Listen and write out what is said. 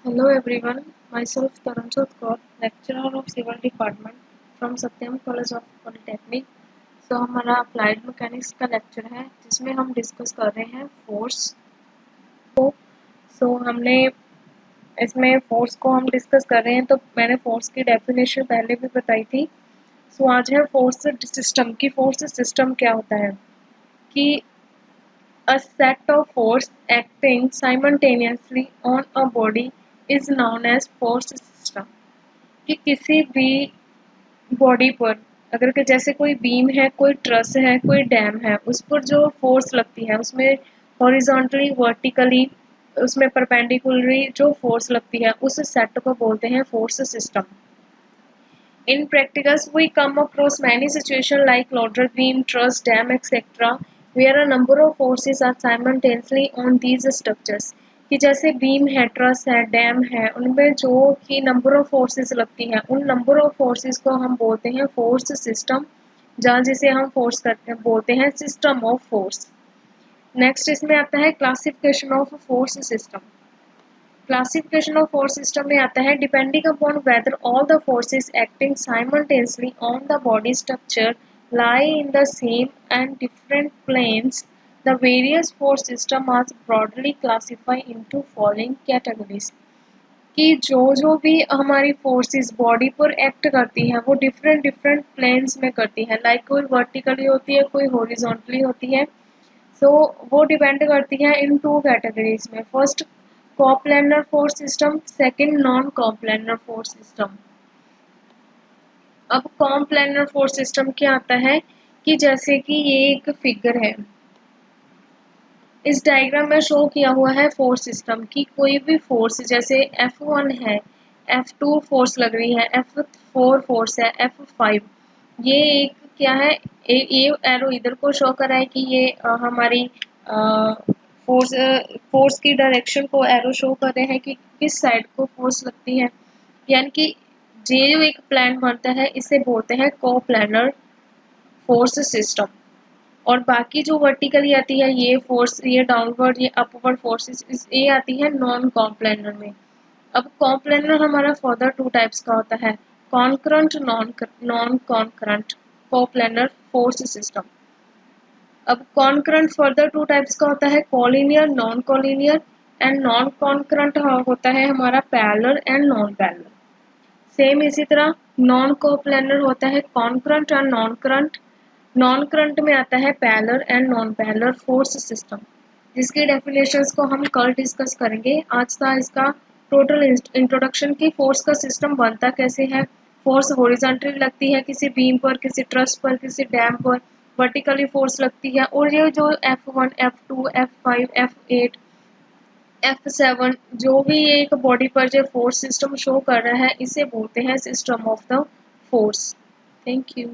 Hello everyone, myself Taranjot Kaur, lecturer of Civil Department from Satyam College of Polytechnic। हमारा applied mechanics का lecture है जिसमें हम discuss कर रहे हैं फोर्स को। हमने इसमें फोर्स को हम डिस्कस कर रहे हैं, तो मैंने फोर्स की डेफिनेशन पहले भी बताई थी। आज है फोर्स सिस्टम की। फोर्स सिस्टम क्या होता है कि a set of force acting simultaneously on a body is known as force system। कि किसी भी बॉडी पर अगर कि जैसे कोई बीम है, कोई ट्रस है, कोई डैम है, उस पर जो फोर्स लगती है उसमें हॉरिजॉन्टली, वर्टिकली, उसमें परपेंडिकुलरली जो फोर्स लगती है उस सेट को बोलते हैं force system. In practicals, we come across many situations like loader beam, truss, dam, etc., where a number of forces are simultaneously on these structures। कि जैसे बीम है, ट्रस है, डैम है, उनमें जो कि नंबर ऑफ फोर्सेस लगती हैं, उन नंबर ऑफ फोर्सेस को हम बोलते हैं फोर्स सिस्टम, जहाँ जिसे हम फोर्स करते हैं बोलते हैं सिस्टम ऑफ फोर्स। नेक्स्ट इसमें आता है classification of force system. Classification of force system में आता है depending upon weather all the forces acting simultaneously on the body structure lie in the same and different planes, the various force system are broadly classified into following categories। कि जो भी हमारी forces body पर act करती हैं वो different different planes में करती है। लाइक कोई वर्टिकली होती है, कोई हॉरिजॉन्टली होती है। वो डिपेंड करती है इन टू कैटेगरीज में। First coplanar force system, second non coplanar force system. अब कोप्लेनर फोर्स सिस्टम क्या आता है कि जैसे कि ये एक फिगर है, इस डायग्राम में शो किया हुआ है फोर्स सिस्टम की। कोई भी फोर्स जैसे F1 है, F2 फोर्स लग रही है, F4 फोर्स है, F5, ये एक क्या है, ये एरो इधर को शो कर रहा है कि ये हमारी फोर्स फोर्स की डायरेक्शन को एरो शो कर रहे हैं कि किस साइड को फोर्स लगती है। यानी कि ये जो एक प्लान बनता है इसे बोलते हैं कोप्लानर फोर्स सिस्टम। और बाकी जो वर्टिकली आती है ये फोर्स, ये डाउनवर्ड, ये अपवर्ड फोर्सेस, ये आती है नॉन कॉम्प्लेनर में। अब कॉम्प्लेनर हमारा फर्दर टू टाइप्स का होता है, concurrent, non concurrent coplanar force system. अब कॉन्करंट फर्दर टू टाइप्स का होता है, collinear, non collinear, and non concurrent होता है हमारा parallel and non parallel. Same इसी तरह नॉन कोप्लेनर होता है कॉन्करंट और नॉन करंट। नॉन करंट में आता है parallel and non parallel force system, जिसकी डेफिनेशंस को हम कल डिस्कस करेंगे। आज था इसका टोटल इंट्रोडक्शन की फोर्स का सिस्टम बनता कैसे है। फोर्स हॉरिजॉन्टली लगती है किसी बीम पर, किसी ट्रस पर, किसी डैम पर, वर्टिकली फोर्स लगती है। और ये जो F1, F2, F5, F8, F7 जो भी एक बॉडी पर जो फोर्स सिस्टम शो कर रहा है इसे बोलते हैं system of the force. Thank you.